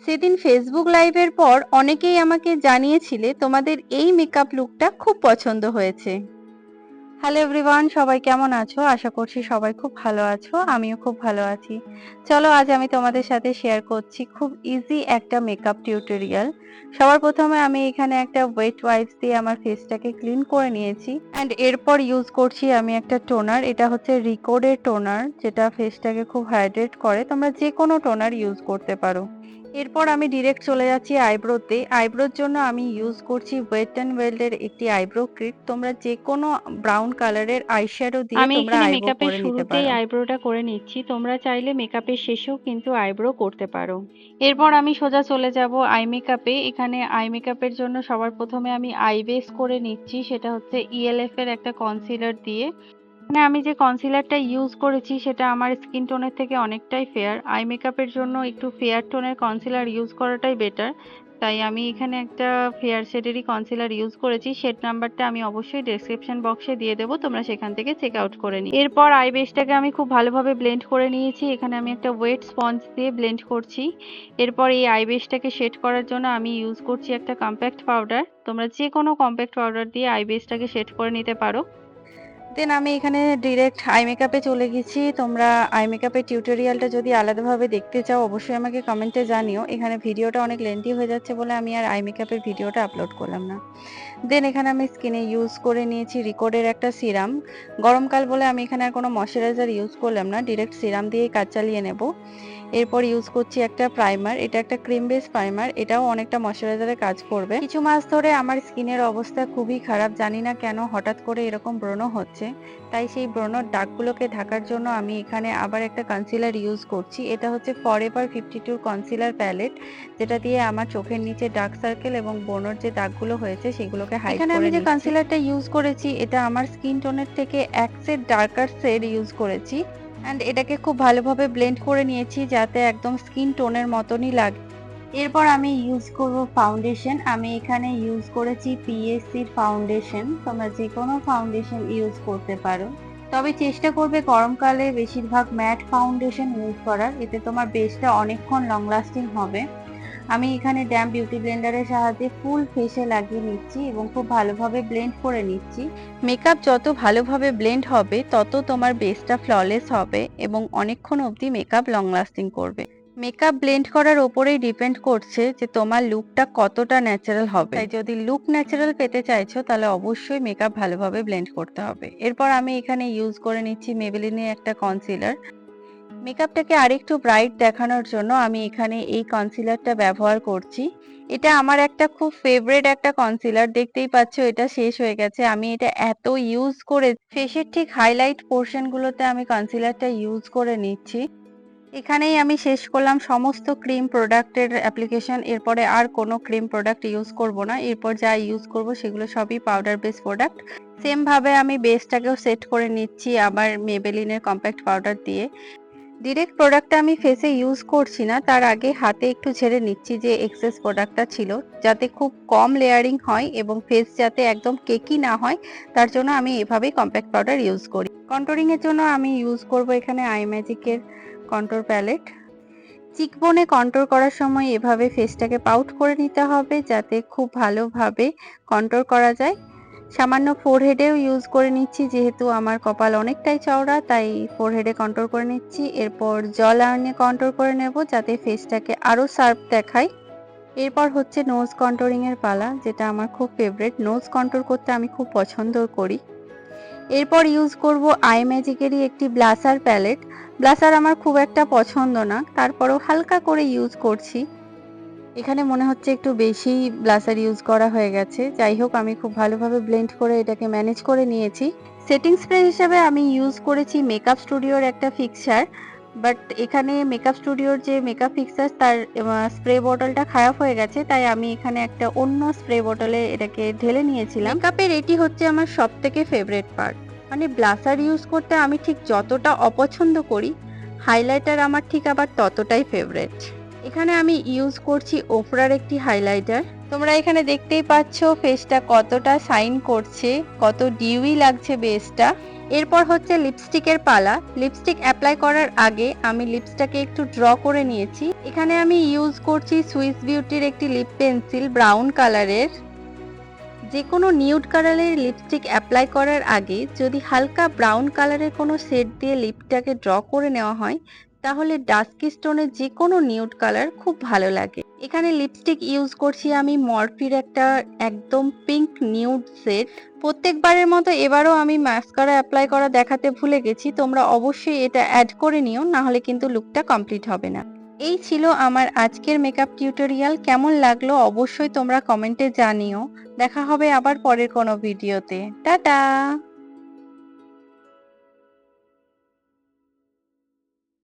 সেদিন ফেসবুক লাইভের পর অনেকেই আমাকে জানিয়েছিলে তোমাদের এই মেকআপ লুকটা খুব পছন্দ হয়েছে। হ্যালো এভরিওয়ান, সবাই কেমন আছো? আশা করছি সবাই খুব ভালো আছো, আমিও খুব ভালো আছি। চলো আজ আমি তোমাদের সাথে শেয়ার করছি খুব ইজি একটা মেকআপ টিউটোরিয়াল। সবার প্রথমে আমি এখানে একটা ওয়েট ওয়াইপস দিয়ে আমার ফেসটাকে ক্লিন করে নিয়েছি অ্যান্ড এরপর ইউজ করছি আমি একটা টোনার। এটা হচ্ছে রিকোডের টোনার, যেটা ফেসটাকে খুব হাইড্রেট করে। তোমরা যে কোনো টোনার ইউজ করতে পারো। এরপর আমি ডিরেক্ট চলে যাচ্ছি আইব্রোতে। আইব্রোর জন্য আমি ইউজ করছি ওয়েট অ্যান্ড ওয়াইল্ডের একটি আইব্রো কিট। তোমরা যে কোনো ব্রাউন কালারের আইশ্যাডো দিয়ে আমি তোমরা এখানে আইব্রো মেকআপের করে নিতে শুরুতেই পারো। আইব্রোটা করে নিচ্ছি। তোমরা চাইলে মেকআপের শেষেও কিন্তু আইব্রো করতে পারো। এরপর আমি সোজা চলে যাব আই মেকআপে। এখানে আই মেকআপের জন্য সবার প্রথমে আমি আই বেস করে নিচ্ছি, সেটা হচ্ছে ইএলএফ এর একটা কনসিলার দিয়ে। এখানে আমি যে কনসিলারটা ইউজ করেছি সেটা আমার স্কিন টোনের থেকে অনেকটাই ফেয়ার। আই মেকআপের জন্য একটু ফেয়ার টোনের কনসিলার ইউজ করাটাই বেটার। তাই আমি এখানে একটা ফেয়ার শেডেরই কনসিলার ইউজ করেছি। শেড নাম্বারটা আমি অবশ্যই ডেসক্রিপশন বক্সে দিয়ে দেবো, তোমরা সেখান থেকে চেক আউট করে নিও। এরপর আই বেসটাকে আমি খুব ভালোভাবে ব্লেন্ড করে নিয়েছি। এখানে আমি একটা ওয়েট স্পঞ্জ দিয়ে ব্লেন্ড করছি। এরপর এই আই বেসটাকে শেড করার জন্য আমি ইউজ করছি একটা কম্প্যাক্ট পাউডার। তোমরা যে কোনো কম্প্যাক্ট পাউডার দিয়ে আই বেসটাকে শেড করে নিতে পারো। দেন আমি এখানে ডিরেক্ট আই মেকআপে চলে গেছি। তোমরা আই মেকআপের টিউটোরিয়ালটা যদি আলাদাভাবে দেখতে চাও অবশ্যই আমাকে কমেন্টে জানিও। এখানে ভিডিওটা অনেক লেন্থি হয়ে যাচ্ছে বলে আমি আর আই মেকআপের ভিডিওটা আপলোড করলাম না। দেন এখানে আমি স্কিনে ইউজ করে নিয়েছি রিকোডের একটা সিরাম। গরমকাল বলে আমি এখানে আর কোনো ময়শ্চারাইজার ইউজ করলাম না, ডিরেক্ট সিরাম দিয়েই কাজ চালিয়ে নেব। এরপর ইউজ করছি একটা প্রাইমার। এটা একটা ক্রিম বেস প্রাইমার, এটাও অনেকটা ময়শ্চারাইজারের কাজ করবে। কিছু মাস ধরে আমার স্কিনের অবস্থা খুবই খারাপ, জানি না কেন হঠাৎ করে এরকম ব্রণ হচ্ছে। তাই সেই ব্রণর দাগগুলোকে ঢাকার জন্য আমি এখানে আবার একটা কনসিলার ইউজ করছি। এটা হচ্ছে ফরএভার 52 কনসিলার প্যালেট, যেটা দিয়ে আমার চোখের নিচে ডার্ক সার্কেল এবং ব্রণর যে দাগগুলো হয়েছে সেগুলোকে হাইড করে নিচ্ছি। এখানে আমি যে কনসিলারটা ইউজ করেছি এটা আমার স্কিন টোনের থেকে এক শেড ডার্কার শেড ইউজ করেছি অ্যান্ড এটাকে খুব ভালোভাবে ব্লেন্ড করে নিয়েছি যাতে একদম স্কিন টোনের মতনই লাগে। এরপর আমি ইউজ করব ফাউন্ডেশন। আমি এখানে ইউজ করেছি পিএসসির ফাউন্ডেশন। তোমরা যে কোনো ফাউন্ডেশন ইউজ করতে পারো, তবে চেষ্টা করবে গরমকালে বেশিরভাগ ম্যাট ফাউন্ডেশন ইউজ করার, এতে তোমার বেসটা অনেকক্ষণ লং লাস্টিং হবে। আমি এখানে ড্যাম বিউটি ব্লেন্ডারের সাহায্যে ফুল ফেসে লাগিয়ে নিচ্ছি এবং খুব ভালোভাবে ব্লেন্ড করে নিচ্ছি। মেকআপ যত ভালোভাবে ব্লেন্ড হবে তত তোমার বেসটা ফ্ললেস হবে এবং অনেকক্ষণ অবধি মেকআপ লং লাস্টিং করবে। মেকআপ ব্লেন্ড করার ওপরেই ডিপেন্ড করছে যে তোমার লুকটা কতটা ন্যাচারাল হবে। তাই যদি লুক ন্যাচারাল পেতে চাইছো তাহলে অবশ্যই মেকআপ ভালোভাবে ব্লেন্ড করতে হবে। এরপর আমি এখানে ইউজ করে নিচ্ছি মেবেলিনের একটা কনসিলার। মেকআপটাকে আরেকটু ব্রাইট দেখানোর জন্য আমি এখানে এই কনসিলারটা ব্যবহার করছি। এটা আমার একটা খুব ফেভারিট একটা কনসিলার, দেখতেই পাচ্ছ এটা শেষ হয়ে গেছে। আমি এটা এত ইউজ করে ফেসের ঠিক হাইলাইট পোর্শন গুলোতে আমি কনসিলারটা ইউজ করে নিচ্ছি। এখানেই আমি শেষ করলাম সমস্ত ক্রিম প্রোডাক্টের অ্যাপ্লিকেশন। এরপরে আর কোনো ক্রিম প্রোডাক্ট ইউজ করব না। এরপর যা ইউজ করব সেগুলো সবই পাউডার বেস প্রোডাক্ট। সেম ভাবে আমি বেসটাকেও সেট করে নিচ্ছি আবার মেবেলিনের কম্প্যাক্ট পাউডার দিয়ে। ডিরেক্ট প্রোডাক্টটা আমি ফেসে ইউজ করছি না, তার আগে হাতে একটু ঝেড়ে নিচ্ছি যে এক্সেস প্রোডাক্টটা ছিল, যাতে খুব কম লেয়ারিং হয় এবং ফেস যাতে একদম কেকি না হয়, তার জন্য আমি এভাবেই কম্প্যাক্ট পাউডার ইউজ করি। কন্টুরিং এর জন্য আমি ইউজ করব এখানে আই ম্যাজিকের কন্ট্রোর প্যালেট। চিকবোনে কন্ট্রোর করার সময় এভাবে ফেসটাকে পাউট করে নিতে হবে যাতে খুব ভালোভাবে কন্ট্রোর করা যায়। সামান্য ফোরহেডেও ইউজ করে নিচ্ছি, যেহেতু আমার কপাল অনেকটাই চওড়া তাই ফোরহেডে কন্ট্রোল করে নিচ্ছি। এরপর জল আর্নে কন্ট্রোল করে নেব যাতে ফেসটাকে আরো শার্প দেখায়। এরপর হচ্ছে নোজ কন্ট্রোলিং এর পালা, যেটা আমার খুব ফেভারিট। নোজ কন্ট্রোল করতে আমি খুব পছন্দ করি। এরপর ইউজ করব আই ম্যাজিকেরই একটি ব্লাসার প্যালেট। ব্লাসার আমার খুব একটা পছন্দ না, তারপরেও হালকা করে ইউজ করছি। এখানে মনে হচ্ছে একটু বেশি ব্লাসার ইউজ করা হয়ে গেছে। যাই হোক, আমি খুব ভালোভাবে ব্লেন্ড করে এটাকে ম্যানেজ করে নিয়েছি। সেটিং স্প্রে হিসেবে আমি ইউজ করেছি মেকআপ স্টুডিওর একটা ফিক্সার, বাট এখানে মেকআপ স্টুডিওর যে মেকআপ ফিক্সার তার স্প্রে বোতলটা খারাপ হয়ে গেছে, তাই আমি এখানে একটা অন্য স্প্রে বোতলে এটাকে ঢেলে নিয়েছিলাম। মেকআপের এটি হচ্ছে আমার সব থেকে ফেভারিট পার্ট। মানে ব্লাসার ইউজ করতে আমি ঠিক যতটা অপছন্দ করি, হাইলাইটার আমার ঠিক আবার ততটাই ফেভারিট। এখানে আমি ইউজ করছি ওফরার একটি হাইলাইটার। তোমরা এখানে দেখতেই পাচ্ছ ফেসটা কতটা শাইন করছে, কত ডিউই লাগছে বেসটা। এরপর হচ্ছে লিপস্টিকের পালা। লিপস্টিক অ্যাপ্লাই করার আগে আমি লিপসটাকে একটু ড্র করে নিয়েছি। এখানে আমি ইউজ করছি সুইস বিউটির একটি লিপ পেন্সিল ব্রাউন কালারের। যে কোনো নিউড কালারের লিপস্টিক অ্যাপ্লাই করার আগে যদি হালকা ব্রাউন কালারের কোনো শেড দিয়ে লিপটাকে ড্র করে নেওয়া হয় তাহলে ডাস্কি স্টোনের যে কোনো নিউড কালার খুব ভালো লাগে। এখানে লিপস্টিক ইউজ করছি আমি মরফির একটা একদম পিঙ্ক নিউড শেড। প্রত্যেকবারের মতো এবারও আমি মাস্কারা অ্যাপ্লাই করা দেখাতে ভুলে গেছি, তোমরা অবশ্যই এটা অ্যাড করে নিও, না হলে কিন্তু লুকটা কমপ্লিট হবে না। এই ছিল আমার আজকের মেকআপ টিউটোরিয়াল। কেমন লাগলো অবশ্যই তোমরা কমেন্টে জানিও। দেখা হবে আবার পরের কোনো ভিডিওতে। টাটা।